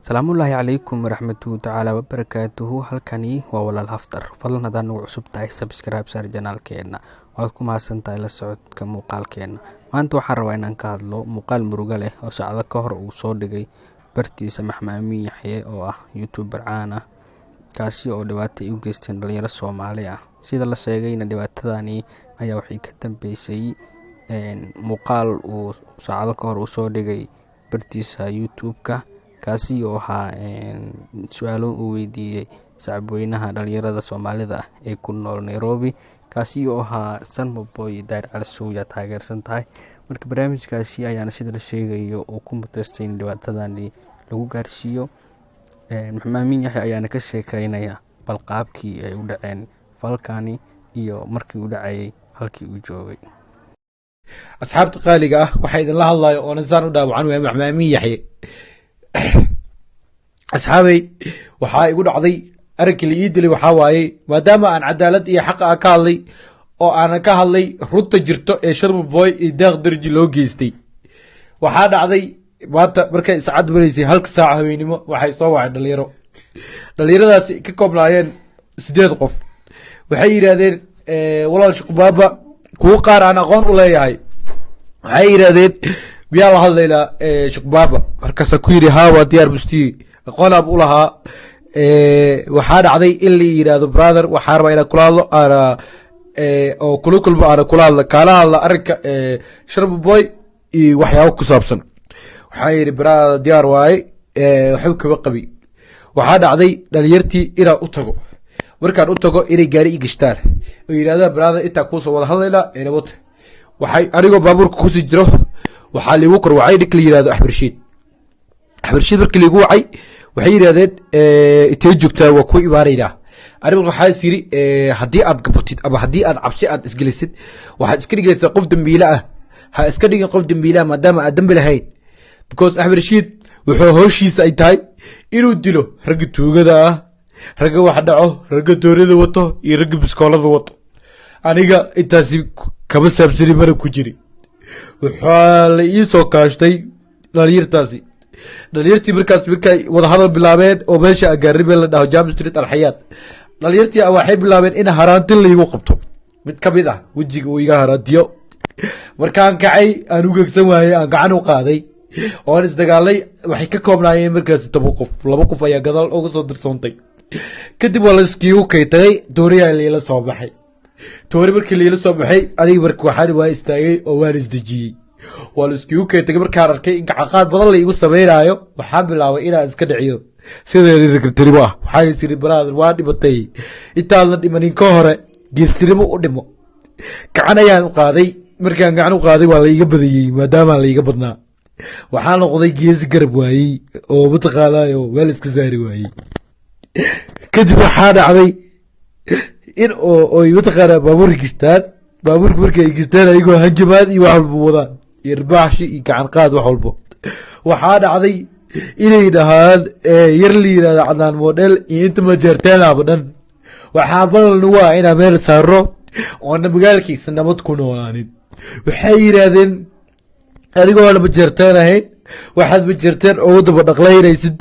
salaamullaahi calaykum waraxmatuhu tacaala wabarakaatuhu. halkani waa walaal haftar. fadlan haddaan nagu cusub tahay subscribe saar janaalkeena, waad ku mahadsantahay la socodka muuqaalkeena. maanta waxaan rabaa inaan ka hadlo muuqaal murugo leh oo saacado ka hor uu soo dhigay bartiisa maxmaamiin yaxye oo ah youtuber caan ah, kaasi oo dhibaato u geysteen dhalinyaro Soomaali ah. sida la sheegayna dhibaatadani ayaa waxay ka dambeysay muuqaal uu saacado ka hor uu soo dhigay bartiisa YouTube-ka, kaasi oo ahaa su'aalo uu weydiiyey shacabweynaha dhalinyarada Soomaalida ah ee ku nool Nairobi, kaasi oo ahaa Salmo Boy Dair Al-Suuya taageersan tahay. marka barnaamijkaasi ayaana sida la sheegayo uu ku mutaystay in dhibaatadani lagu gaarsiiyo. maxmaamiin yaxye ayaana ka sheekaynaya bal qaabkii ay u dhaceen falkani iyo markii uu dhacayay halkii uu joogay. asxaabta qaaliga ah waxaa idinla hadlayo oo nasaan u dhaawacan waa maxmaamiin yaxye. asxaabay waxaa igu dhacday arrinkii la ii dilay waxaa waaye maadaama aan cadaalad iyo xaq ah ka hadlay oo aanan ka hadlay runta jirto ee Salmo Boy iyo Deeq Darji loo geystay. waxaa dhacday maanta markay saacad baraysay halka saac haweenimo waxay soo wacay dhalinyaradaasi ka koobnaayeen 8 qof. waxay yiraahdeen walaal Shaqbaaba kuwa qaar aan aqoon u leeyahay waxay yiraahdeen biyaa la hadlaynaa Shaqbaaba markaas ku yiri haa waa diyaar bustii aqoon ab u lahaa. waxaa dhacday in la yiraahdo brother waxaa rabaa inaan kula hadlo oo kulkulba aan kula hadlo kala hadla arrinka Salmo Boy iyo waxyaabo ku saabsan. waxaa yiri brother diyaar waaye waxba kaba qabi. waxaa dhacday dhalinyartii inaan u tago, markaan u tago inay gaari i gashtaan oo yiraahdaan brother inta ku soo wada hadlayna nabad. waxay anigoo baabuurka ku sii jiro waxaa liigu kor wacay nik la yiraahdo Axbarshiid markii liigu wacay waxay yiraahdeen intee joogtaa waa ku imaanaynaa. anigu waxaa isiri haddii aad gabatid ama haddii aad cabsi aad isgelisid waxaad iska dhigaysaa qof dambiile ah. ha iska dhigin qof dambiile ah maadaama aad dambi lahayn, because Axbarshiid wuxuu howshiisa ay tahay inuu dilo ragga tuugada ah, ragga wax dhaco, ragga doorada wato iyo ragga biskoolada wato. aniga intaasi kama saabsani mana ku jiri. waxaa la ii soo kaashtay dhalinyartii markaas markay wada hadal bilaabeen oo meesha agaaribeen la dhaho Jam Street Al-Hayaat. dhalinyartii waxay bilaabeen in haraantin la igu qabto. mid ka mid ah wejiga uu iga haraantiyo. markaan kacay aan u gegsan waayay aan gacan u qaaday oo isdagaalay. waxay ka koobnaayeen markaas 10 qof, 2 qof ayaa gadaal uga soo dirsoontay. kadib waa la iskiigu kaytay dooriyaa la soo baxay. toori markii la soo baxay aniga markii waxaan waa istaagay oo waan isdajiyay. waa la iskiigu kaytay markaan arkay in gacaqaad badan la igu sameeyaayo waxaan bilaabay inaan iska dhiciyo sidii ragtirimo ah. waxaan isiri brother waa dhibatay intaan la dhimanin ka hore geestirimo u dhimo. gacan ayaan u qaaday. markaan gacan u qaaday waa la iga badiyay maadaama la iga badnaa. waxaan noqday geesi garab waayay oo mataqaanayo weel iska saari waayay. kadib waxaa dhacday in oo mataqaanaa baabuurka gistaan. baabuurka markay gistaan ayagoo hanjabaad iyo wax walba wadaan iyo irbaaxshi iyo gacan qaad wax walba. waxaa dhacday inay dhahaan yar la yiraahdo Cadnaan Model iyo inta ma jeerteelaaba dhan waxaa balan waa inaan meel saaro oo magaalkiisa nabad ku noolaanin. waxay yiraahdeen adigoo laba jeerteen ahayn waxaad ma jeerteen oo daba dhaqlaynaysid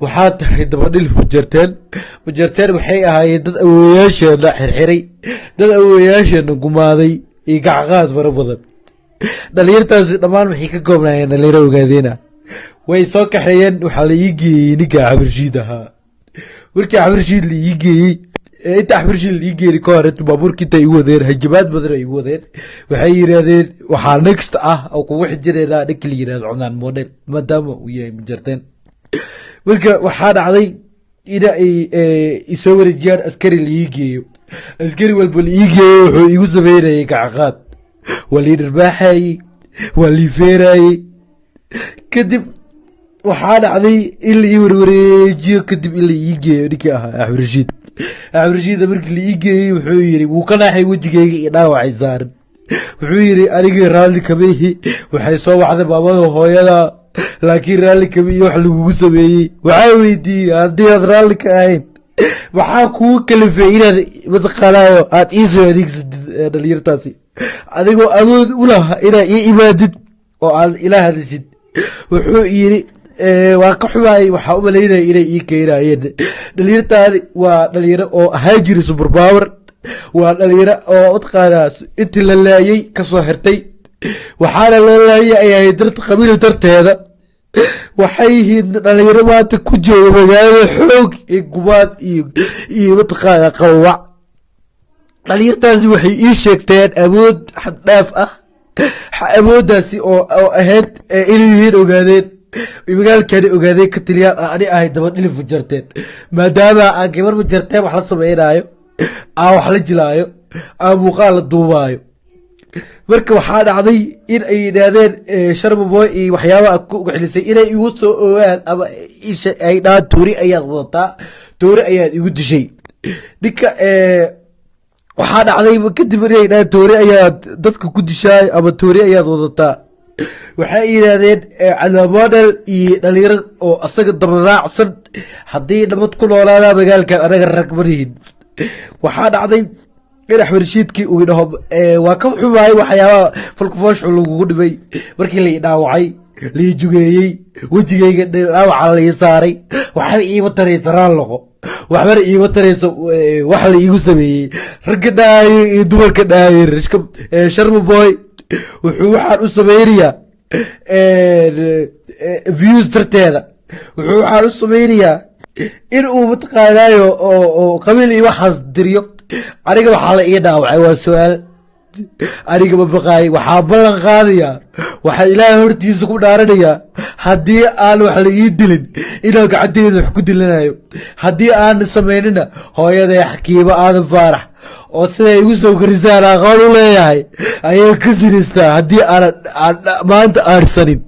waxaa tahay daba dhilif ma jeerteen waxay ahaayeen dad awooyaasheena xirxiray, dad awooyaasheena gumaaday iyo gacqaad fara badan. dhalinyartaasi dhammaan waxay ka koobnaayeen dhalinyaro ogaadeena. way soo kaxeeyeen. waxaa la ii geeyey ninka Axbarshiid ahaa. markii Axbarshiid la ii geeyey inta Axbarshiid la ii geeyey ka hor baabuurkii intay igu wadeen hajabaad badan ay igu wadeen. waxay yiraahdeen waxaa next ah oo kugu xijireenaa ninka la yiraahdo Cadnaan Model maadaama uu yahay majarteen. marka waxaa dhacday in ay isoo wareejiyaan askari la ii geeyo. askari walba la ii geeyo wuxuu igu sameynayay gacaqaad. waa la irbaaxayay, waa la feerayay. kadib waxaa dhacday in la ii warwareejiyo kadib in la ii geeyo ninkii ahaa Axbarshiid. markii la ii geeyey wuxuu yiri wuu ka naaxay wejigayga iyo dhaawacay saaran. wuxuu yiri aniga raalli kama ihi, waxay soo wacday maamada hooyada laakiin raalli kama ihi wax lagugu sameeyey. waxaa weydiiyey haddii aad raalli ka ahayn maxaa kugu kalifay inaad mataqaanayo aad ii soo adeegsatid dhalinyartaasi adigoo awood u laha inaad ii imaadid oo aad ila hadashid. wuxuu yiri waa ka xumaay waxaa u malaynaya inay ii keenayeen dhalinyartaani waa dhalinyaro oo ahaan jiri super power waa dhalinyaro oo mataqaanaa intii la laayay kasoo xirtay waxaana loo laayay ay ahayd darta qabiil darteeda waxay yihiin dhalinyaro maanta ku jooga magaalada xoog iyo gubaad iyo mataqaanaa qawac dhalinyartaasi waxay ii sheegteen awood xad dhaaf ah awooddaasi oo ahayd inay yihiin ogaadeen magaalkani ogaadeen ka taliyaan ani ahay daba dhilif ma jarteen maadaama aan gabar ma jarteen wax la sameynaayo aan wax la jilaayo aan muuqaal la duubaayo marka waxaa dhacday in ay yidhaahdeen sharmaboy iyo waxyaabaha ku xilisay inay igu soo ogaan ama ay dhahaan toori ayaad wadataa toori ayaad igu dishay ninka waxaa dhacday kadib inay dhahaan toori ayaad dadka ku dishaay ama toori ayaad wadataa waxay yidhaahdeen cadaamodel iyo dhalinyaro oo asaga dabaraacsan haddii nabad ku noolaadaa magaalkan anaga rag marihin waxaa dhacday in axmed rashiidkii uu idhaho waa ka xumaayay waxyaabaha falkufooshu lagugu dhibay markii lai dhaawacay lai jugeeyey wejigayga dhaawaca lai saaray waxba iima taraysa raalloqo waxbana iima tarayso wax la iigu sameeyey ragga dhaayo iyo dumarka dhaayo sharmaboy wuxuu waxaan u sameynayaa views darteeda wuxuu waxaan u sameynayaa in uu mataqaanaayo oo qabiil iyo waxaas diriyo aniga waxaa la ii dhaawacay waa su-aal aniga ma baqaay waxaa ballan qaadayaa waxaa ilaahay hortiisa ku dhaaranayaa haddii aan wax la ii dilin inaan gacanteeda wax ku dilanayo haddii aan samaynina hooyaday xakiimo aadan faarax oo siday igu soo korisaan aqoon u leeyahay ayay ka sinaystaa haddii aan maanta aarsanin